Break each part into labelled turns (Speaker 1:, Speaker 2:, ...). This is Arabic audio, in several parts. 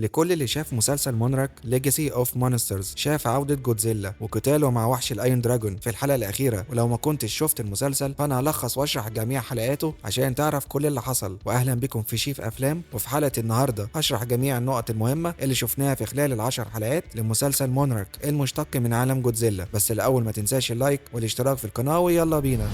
Speaker 1: لكل اللي شاف مسلسل مونراك ليجاسي اوف مونسترز، شاف عودة جودزيلا وقتاله مع وحش الايون دراجون في الحلقة الأخيرة. ولو ما كنتش شفت المسلسل فأنا هلخص واشرح جميع حلقاته عشان تعرف كل اللي حصل. وأهلا بكم في شيف أفلام، وفي حلقة النهاردة هشرح جميع النقط المهمة اللي شفناها في خلال العشر حلقات لمسلسل مونراك المشتق من عالم جودزيلا. بس الأول ما تنساش اللايك والاشتراك في القناة، ويلا بينا.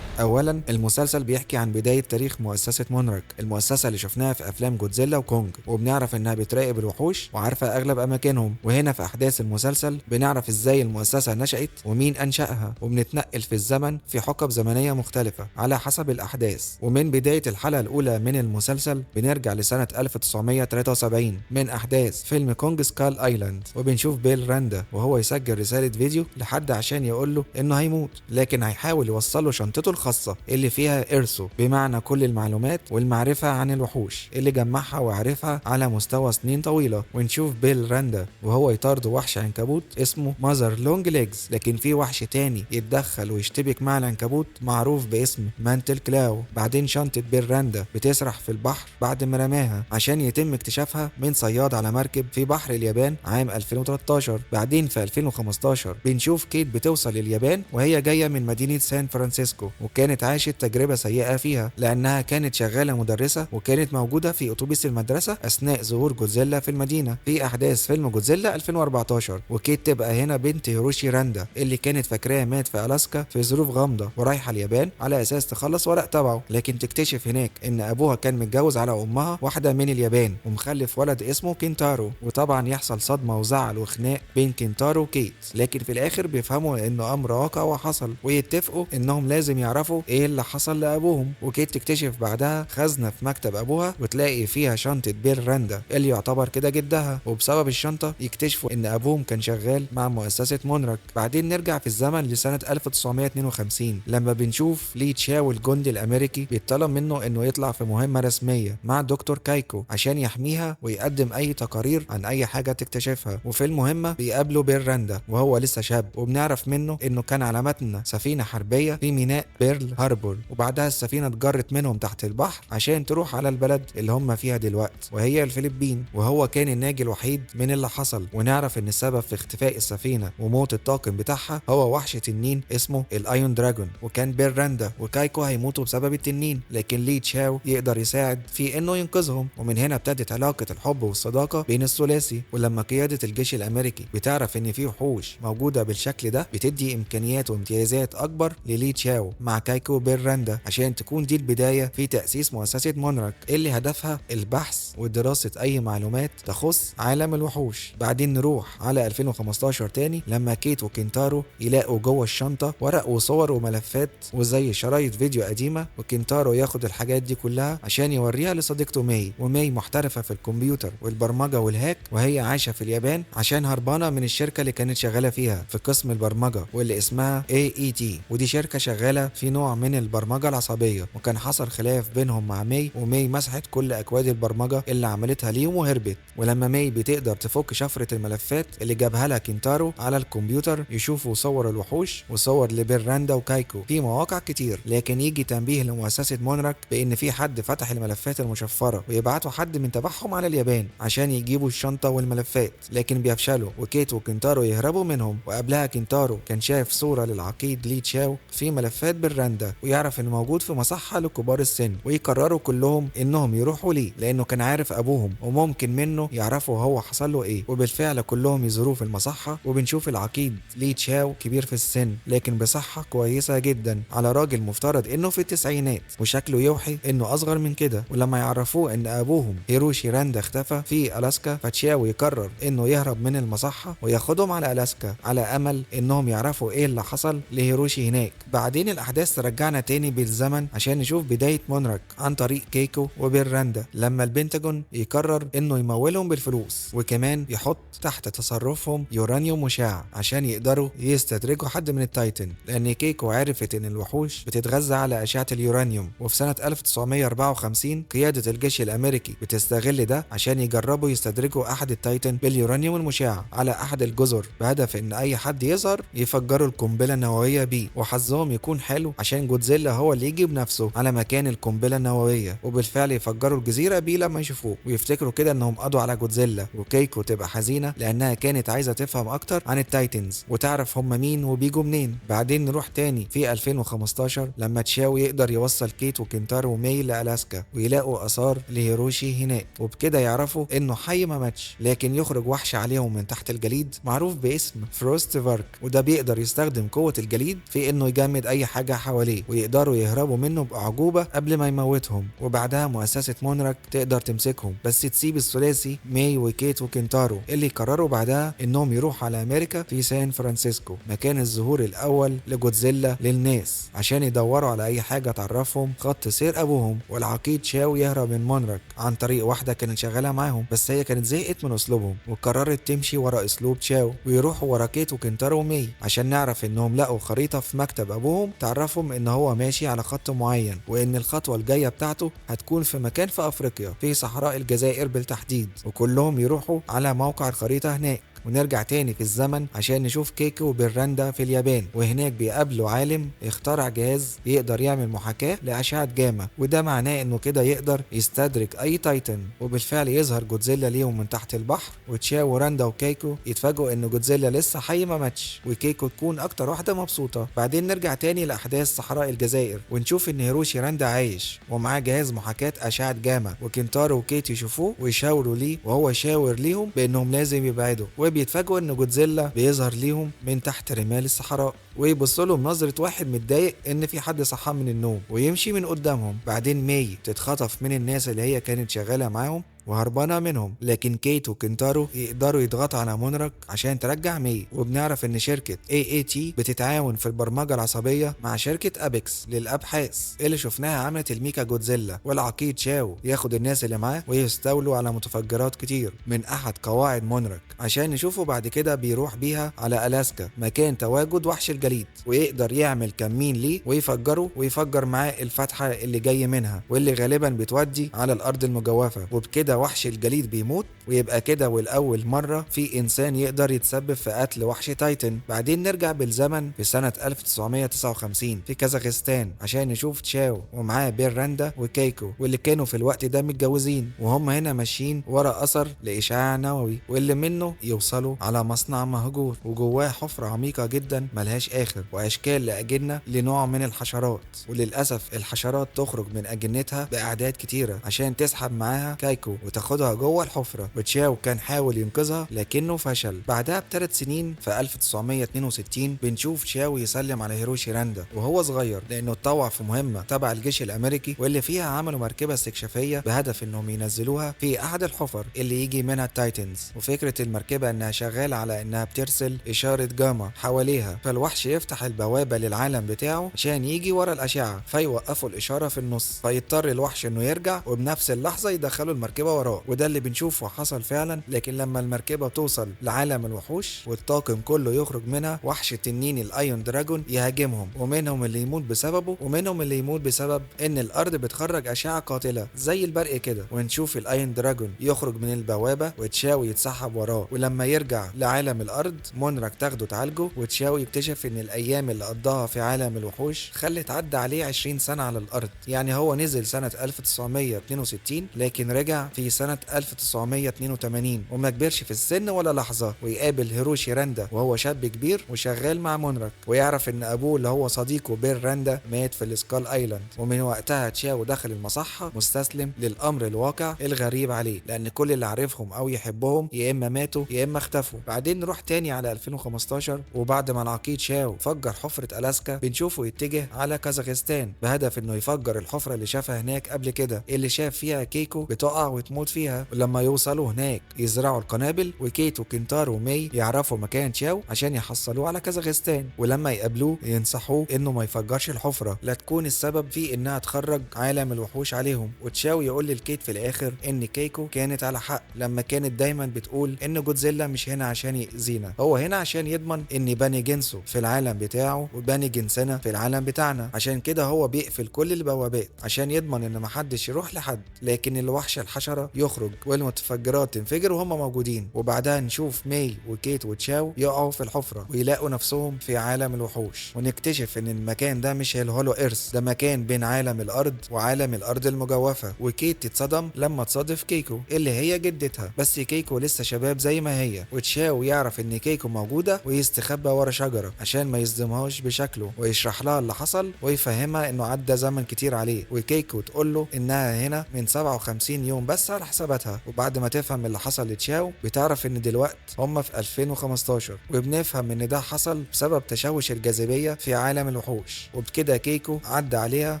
Speaker 1: اولا المسلسل بيحكي عن بدايه تاريخ مؤسسه مونراك، المؤسسه اللي شفناها في افلام جودزيلا وكونج، وبنعرف انها بتراقب الوحوش وعارفه اغلب اماكنهم. وهنا في احداث المسلسل بنعرف ازاي المؤسسه نشأت ومين انشأها، وبنتنقل في الزمن في حقب زمنيه مختلفه على حسب الاحداث. ومن بدايه الحلقه الاولى من المسلسل بنرجع لسنه 1973 من احداث فيلم كونج سكال ايلاند، وبنشوف بيل راندا وهو يسجل رساله فيديو لحد عشان يقول له انه هيموت، لكن هيحاول يوصل له شنطته الخاصه اللي فيها إرثه، بمعنى كل المعلومات والمعرفة عن الوحوش اللي جمعها وعرفها على مستوى سنين طويلة. ونشوف بيل راندا وهو يطارد وحش عنكبوت اسمه ماذر لونج ليجز، لكن في وحش تاني يتدخل ويشتبك مع العنكبوت معروف باسم مانتل كلاو. بعدين شنطة بيل راندا بتسرح في البحر بعد ما رماها عشان يتم اكتشافها من صياد على مركب في بحر اليابان عام 2013. بعدين في 2015 بنشوف كيت بتوصل لليابان وهي جاية من مدينة سان فرانسيسكو، كانت عاشت تجربة سيئة فيها لأنها كانت شغالة مدرسة وكانت موجودة في أتوبيس المدرسة أثناء ظهور جودزيلا في المدينة في أحداث فيلم جودزيلا 2014. وكيت تبقى هنا بنت هيروشي راندا اللي كانت فاكراه مات في ألاسكا في ظروف غامضة، ورايحة اليابان على أساس تخلص ورق تبعه، لكن تكتشف هناك إن أبوها كان متجوز على أمها واحدة من اليابان ومخلف ولد اسمه كينتارو. وطبعا يحصل صدمة وزعل وخناق بين كينتارو وكيت، لكن في الآخر بيفهموا إنه أمر واقع وحصل، ويتفقوا إنهم لازم يعرفوا ايه اللي حصل لابوهم. وكيت تكتشف بعدها خزنه في مكتب ابوها وتلاقي فيها شنطه بيل راندا اللي يعتبر كده جدها، وبسبب الشنطه يكتشفوا ان ابوهم كان شغال مع مؤسسه مونراك. بعدين نرجع في الزمن لسنه 1952 لما بنشوف لي تشاو الجندي الامريكي بيطلب منه انه يطلع في مهمه رسميه مع دكتور كايكو عشان يحميها ويقدم اي تقارير عن اي حاجه تكتشفها. وفي المهمه بيقابله بيل راندا وهو لسه شاب، وبنعرف منه انه كان على متن سفينه حربيه في ميناء بيرل هاربور، وبعدها السفينة اتجرت منهم تحت البحر عشان تروح على البلد اللي هم فيها دلوقتي وهي الفلبين. وهو كان الناجي الوحيد من اللي حصل. ونعرف ان السبب في اختفاء السفينة وموت الطاقم بتاعها هو وحش تنين اسمه الايون دراجون، وكان بيل راندا وكايكو هيموتوا بسبب التنين، لكن لي تشاو يقدر يساعد في انه ينقذهم. ومن هنا ابتدت علاقة الحب والصداقة بين الثلاثي. ولما قيادة الجيش الامريكي بتعرف ان في وحوش موجودة بالشكل ده بتدي امكانيات وامتيازات اكبر للي تشاو مع كايكو وبيل راندا عشان تكون دي البداية في تأسيس مؤسسة مونراك اللي هدفها البحث ودراسة أي معلومات تخص عالم الوحوش. بعدين نروح على 2015 تاني لما كيت وكينتارو يلاقوا جوه الشنطة ورق وصور وملفات وزي شرايط فيديو قديمة، وكينتارو ياخد الحاجات دي كلها عشان يوريها لصديقته ماي. وماي محترفة في الكمبيوتر والبرمجة والهاك، وهي عايشة في اليابان عشان هربانة من الشركة اللي كانت شغالة فيها في قسم البرمجة واللي اسمها AET، ودي شركة شغالة في نوع من البرمجة العصبية. وكان حصل خلاف بينهم مع ماي، وماي مسحت كل اكواد البرمجة اللي عملتها ليهم وهربت. ولما ماي بتقدر تفك شفرة الملفات اللي جابها لها كينتارو على الكمبيوتر يشوفوا صور الوحوش وصور لبيل راندا وكايكو في مواقع كتير، لكن يجي تنبيه لمؤسسة مونراك بان في حد فتح الملفات المشفرة ويبعتوا حد من تبعهم على اليابان عشان يجيبوا الشنطة والملفات، لكن بيفشلوا وكيت وكينتارو يهربوا منهم. وقبلها كينتارو كان شاف صورة للعقيد لي تشاو في ملفات بيل راندا، ويعرف انه موجود في مصحة لكبار السن، ويقرروا كلهم انهم يروحوا ليه لانه كان عارف ابوهم وممكن منه يعرفوا هو حصل له ايه. وبالفعل كلهم يزوروه في المصحة، وبنشوف العقيد لي تشاو كبير في السن لكن بصحة كويسة جدا على راجل مفترض انه في التسعينات، وشكله يوحي انه اصغر من كده. ولما يعرفوه ان ابوهم هيروشي راندا اختفى في الاسكا، فتشاو يقرر انه يهرب من المصحة وياخدهم على الاسكا على امل انهم يعرفوا ايه اللي حصل لهيروشي هناك. بعدين الاحداث ترجعنا تاني بالزمن عشان نشوف بداية مونراك عن طريق كيكو وبيل راندا لما البنتاجون يقرر انه يمولهم بالفلوس، وكمان يحط تحت تصرفهم يورانيوم مشع عشان يقدروا يستدرجوا حد من التايتن، لان كيكو عرفت ان الوحوش بتتغذى على اشعة اليورانيوم. وفي سنة 1954 قيادة الجيش الامريكي بتستغل ده عشان يجربوا يستدرجوا احد التايتن باليورانيوم المشع على احد الجزر بهدف ان اي حد يظهر يفجروا القنبلة النووية بيه، وحظهم يكون حلو عشان جودزيلا هو اللي يجي بنفسه على مكان القنبله النوويه، وبالفعل يفجروا الجزيره بيه لما يشوفوه ويفتكروا كده انهم قضوا على جودزيلا. وكيكو تبقى حزينه لانها كانت عايزه تفهم اكتر عن التايتنز وتعرف هم مين وبيجوا منين. بعدين نروح تاني في 2015 لما تشاو يقدر يوصل كيت وكنتارو وماي لألاسكا ويلاقوا آثار لهيروشي هناك، وبكده يعرفوا انه حي ما ماتش، لكن يخرج وحش عليهم من تحت الجليد معروف باسم فروست فارك، وده بيقدر يستخدم قوة الجليد في انه يجمد اي حاجة حواليه ويقدروا يهربوا منه بأعجوبة قبل ما يموتهم. وبعدها مؤسسة مونراك تقدر تمسكهم بس تسيب الثلاثي ماي وكيت وكنتارو اللي قرروا بعدها انهم يروحوا على امريكا في سان فرانسيسكو مكان الظهور الاول لجودزيلا للناس عشان يدوروا على اي حاجة تعرفهم خط سير ابوهم. والعقيد شاو يهرب من مونراك عن طريق واحدة كانت شغالة معاهم، بس هي كانت زهقت من اسلوبهم وقررت تمشي ورا اسلوب تشاو ويروحوا ورا كيت وكنتارو ومي عشان نعرف انهم لقوا خريطة في مكتب ابوهم تعرفهم ان هو ماشي على خط معين، وان الخطوة الجاية بتاعته هتكون في مكان في افريقيا في صحراء الجزائر بالتحديد، وكلهم يروحوا على موقع الخريطة هناك. ونرجع تاني في الزمن عشان نشوف كيكو وبيراندا في اليابان، وهناك بيقابلوا عالم اخترع جهاز يقدر يعمل محاكاة لأشعة جاما، وده معناه انه كده يقدر يستدرك اي تايتن. وبالفعل يظهر جودزيلا ليهم من تحت البحر، وتشاو وراندا وكيكو يتفاجئوا ان جودزيلا لسه حي ما ماتش، وكيكو تكون اكتر واحدة مبسوطة. بعدين نرجع تاني لأحداث صحراء الجزائر ونشوف ان هيروشي راندا عايش ومعاه جهاز محاكاة أشعة جاما، وكنتارو وكيت يشوفوه ويشاوروا ليه وهو شاور ليهم بانهم لازم يبعدوا، وبيتفاجئوا ان جودزيلا بيظهر ليهم من تحت رمال الصحراء ويبصوا لهم نظرة واحد متضايق ان في حد صحاه من النوم ويمشي من قدامهم. بعدين ماي تتخطف من الناس اللي هي كانت شغالة معاهم وهربانة منهم، لكن كيت وكنتارو يقدروا يضغطوا على مونراك عشان ترجع مي. وبنعرف ان شركة AAT بتتعاون في البرمجة العصبية مع شركة ابيكس للابحاث اللي شفناها عملت الميكا جودزيلا. والعقيد شاو ياخد الناس اللي معاه ويستولوا على متفجرات كتير من احد قواعد مونراك عشان نشوفه بعد كده بيروح بيها على ألاسكا مكان تواجد وحش الجليد، ويقدر يعمل كمين ليه ويفجره ويفجر معاه الفتحة اللي جاي منها واللي غالبا بتودي على الارض المجوفة، وبكده وحش الجليد بيموت. ويبقى كده والأول مرة في إنسان يقدر يتسبب في قتل وحش تايتن. بعدين نرجع بالزمن في سنة 1959 في كازاخستان عشان نشوف تشاو ومعاه بيراندا وكيكو واللي كانوا في الوقت ده متجوزين، وهم هنا ماشيين ورا أثر لإشعاع نووي واللي منه يوصلوا على مصنع مهجور وجواه حفرة عميقة جدا ملهاش آخر وأشكال لأجنة لنوع من الحشرات. وللأسف الحشرات تخرج من أجنتها بأعداد كتيرة عشان تسحب معاها كايكو وتاخدها جوه الحفرة، وتشاو كان حاول ينقذها لكنه فشل. بعدها ب3 سنين في 1962 بنشوف تشاو يسلم على هيروشي راندا وهو صغير لانه اتطوع في مهمة تبع الجيش الامريكي واللي فيها عملوا مركبة استكشافية بهدف انهم ينزلوها في احد الحفر اللي يجي منها التايتنز. وفكرة المركبة انها شغالة على انها بترسل اشارة جاما حواليها، فالوحش يفتح البوابة للعالم بتاعه عشان يجي ورا الاشعة فيوقفوا الاشارة في النص، فيضطر الوحش انه يرجع وبنفس اللحظة يدخلوا المركبة وراه. وده اللي بنشوفه حصل فعلا. لكن لما المركبة توصل لعالم الوحوش والطاقم كله يخرج منها، وحش التنين الايون دراجون يهاجمهم، ومنهم اللي يموت بسببه ومنهم اللي يموت بسبب ان الارض بتخرج اشعة قاتلة زي البرق كده. ونشوف الايون دراجون يخرج من البوابة وتشاو يتسحب وراه، ولما يرجع لعالم الارض مونراك تاخده تعالجه، وتشاو يكتشف ان الايام اللي قضاها في عالم الوحوش خلت عدى عليه 20 سنة على الارض. يعني هو نزل سنة 1962 لكن رجع في سنة 1982 وما كبرش في السن ولا لحظة، ويقابل هيروشي راندا وهو شاب كبير وشغال مع مونراك، ويعرف ان ابوه اللي هو صديقه بير راندا مات في السكال ايلاند. ومن وقتها تشاو دخل المصحة مستسلم للامر الواقع الغريب عليه، لان كل اللي عارفهم او يحبهم يا اما ماتوا يا اما اختفوا. بعدين نروح تاني على 2015 وبعد ما العقيد شاو فجر حفرة ألاسكا بنشوفه يتجه على كازاخستان بهدف انه يفجر الحفرة اللي شافها هناك قبل كده اللي شاف فيها كيكو بتقع وتموت فيها. ولما يوصلوا هناك يزرعوا القنابل، وكيت وكنتارو ومي يعرفوا مكان تشاو عشان يحصلوه على كازاخستان، ولما يقابلوه ينصحوه انه ما يفجرش الحفرة لا تكون السبب في انها تخرج عالم الوحوش عليهم. وتشاو يقول للكيت في الاخر ان كيكو كانت على حق لما كانت دايما بتقول ان جودزيلا مش هنا عشان يأذينا، هو هنا عشان يضمن ان بني جنسه في العالم بتاعه وبني جنسنا في العالم بتاعنا، عشان كده هو بيقفل كل البوابات عشان يضمن ان محدش يروح لحد. لكن الوحش الحشرات الحفرة يخرج والمتفجرات تنفجر وهم موجودين، وبعدها نشوف ماي وكيت وتشاو يقعوا في الحفرة ويلاقوا نفسهم في عالم الوحوش، ونكتشف ان المكان ده مش الهولو ايرث، ده مكان بين عالم الارض وعالم الارض المجوفة. وكيت تتصدم لما تصادف كيكو اللي هي جدتها، بس كيكو لسه شباب زي ما هي. وتشاو يعرف ان كيكو موجودة ويستخبى ورا شجرة عشان ما يصدمهاش بشكله، ويشرح لها اللي حصل ويفهمها انه عدى زمن كتير عليه. وكيكو تقول له انها هنا من 57 يوم بس على حساباتها. وبعد ما تفهم اللي حصل لتشاو بتعرف ان دلوقت هم في 2015، وبنفهم ان ده حصل بسبب تشوش الجاذبية في عالم الوحوش. وبكده كيكو عدى عليها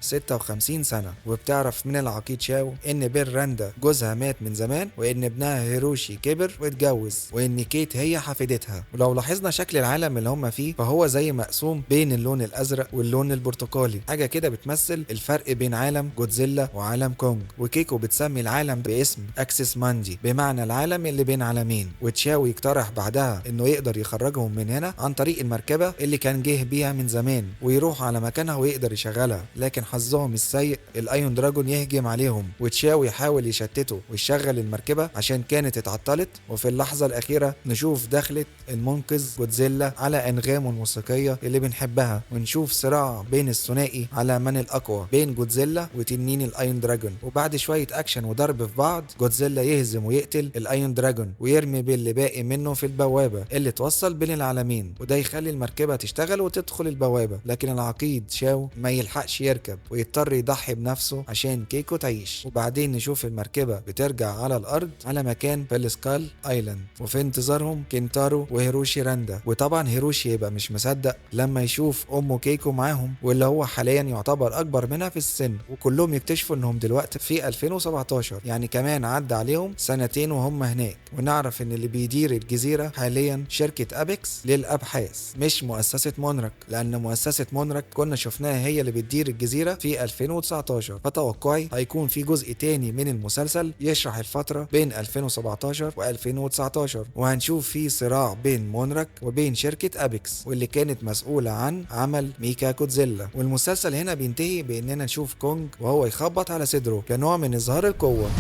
Speaker 1: 56 سنة. وبتعرف من العقيد شاو ان بير راندا جوزها مات من زمان، وان ابنها هيروشي كبر واتجوز، وان كيت هي حفيدتها. ولو لاحظنا شكل العالم اللي هم فيه فهو زي مقسوم بين اللون الازرق واللون البرتقالي، حاجة كده بتمثل الفرق بين عالم جودزيلا وعالم كونج. وكيكو بتسمي العالم باسم اكسس ماندي بمعنى العالم اللي بين عالمين. وتشاو يقترح بعدها انه يقدر يخرجهم من هنا عن طريق المركبة اللي كان جه بيها من زمان ويروح على مكانها ويقدر يشغلها، لكن حظهم السيء الايون دراجون يهجم عليهم، وتشاو يحاول يشتته ويشغل المركبة عشان كانت اتعطلت. وفي اللحظة الأخيرة نشوف دخلة المنقذ جودزيلا على أنغامه الموسيقية اللي بنحبها، ونشوف صراع بين الثنائي على من الأقوى بين جودزيلا وتنين الأيون دراجون. وبعد شوية أكشن وضرب في بعض جودزيلا يهزم ويقتل الأيون دراجون ويرمي باللي باقي منه في البوابة اللي توصل بين العالمين، وده يخلي المركبة تشتغل وتدخل البوابة. لكن العقيد شاو ما يلحقش يركب ويضطر يضحي بنفسه عشان كيكو تعيش. وبعدين نشوف المركبة بترجع على الأرض على مكان في السكال ايلاند، وفي انتظارهم كينتارو وهيروشي راندا. وطبعا هيروشي يبقى مش مصدق لما يشوف امه كيكو معاهم، واللي هو حاليا يعتبر اكبر منها في السن. وكلهم يكتشفوا انهم دلوقتي في 2017، يعني كمان عدى عليهم سنتين وهم هناك. ونعرف ان اللي بيدير الجزيرة حاليا شركة ابيكس للابحاث مش مؤسسة مونرك، لان مؤسسة مونرك كنا شفناها هي اللي بتدير الجزيرة في 2019. فتوقعي هيكون في جزء تاني من المسلسل يشرح الفترة بين 2017 و2019، وهنشوف فيه صراع بين مونرك وبين شركة ابيكس واللي كانت مسؤولة عن عمل ميكا كودزيلا. والمسلسل هنا بينتهي باننا نشوف كونج وهو يخبط على صدره كنوع من اظهار القوة.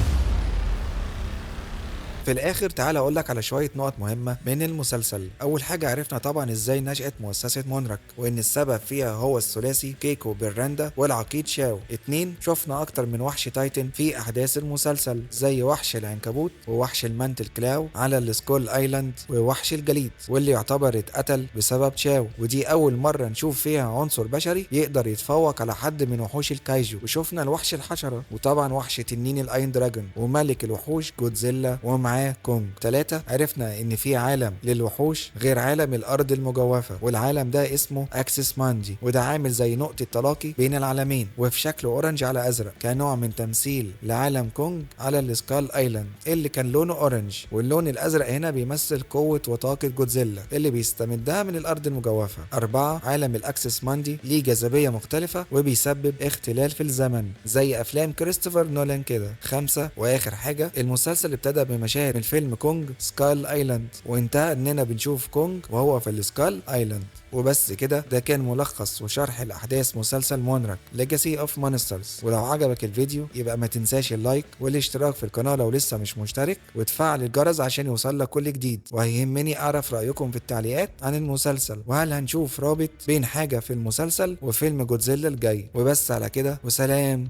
Speaker 1: في الاخر تعال اقول لك على شويه نقط مهمه من المسلسل. اول حاجه عرفنا طبعا ازاي نشأت مؤسسه مونرك، وان السبب فيها هو الثلاثي كيكو بالراندا والعقيد شاو. 2 شفنا اكتر من وحش تايتن في احداث المسلسل، زي وحش العنكبوت ووحش المانتل كلاو على السكول ايلاند ووحش الجليد واللي يعتبر اتقتل بسبب شاو. ودي اول مره نشوف فيها عنصر بشري يقدر يتفوق على حد من وحوش الكايجو. وشفنا الوحش الحشره، وطبعا وحش تنين الاين دراجون، وملك الوحوش جودزيلا ومعاه كونج. 3 عرفنا ان في عالم للوحوش غير عالم الارض المجوفة، والعالم ده اسمه اكسس ماندي، وده عامل زي نقطة تلاقي بين العالمين وفي شكل اورنج على ازرق، كنوع من تمثيل لعالم كونج على السكال ايلاند اللي كان لونه اورنج. واللون الازرق هنا بيمثل قوة وطاقة جودزيلا اللي بيستمدها من الارض المجوفة. 4 عالم الاكسس ماندي ليه جاذبية مختلفة وبيسبب اختلال في الزمن زي افلام كريستوفر نولان كده. 5 واخر حاجة المسلسل ابتدى بمشاهد من فيلم كونج سكال ايلاند، وانتهى اننا بنشوف كونج وهو في السكال ايلاند. وبس كده، ده كان ملخص وشرح الاحداث مسلسل مونرك ليجاسي اوف مونسترز. ولو عجبك الفيديو يبقى ما تنساش اللايك والاشتراك في القناة لو لسه مش مشترك، وتفعل الجرس عشان يوصلك كل جديد. وهيهمني اعرف رأيكم في التعليقات عن المسلسل، وهل هنشوف رابط بين حاجة في المسلسل وفيلم جودزيلا الجاي. وبس على كده، وسلام.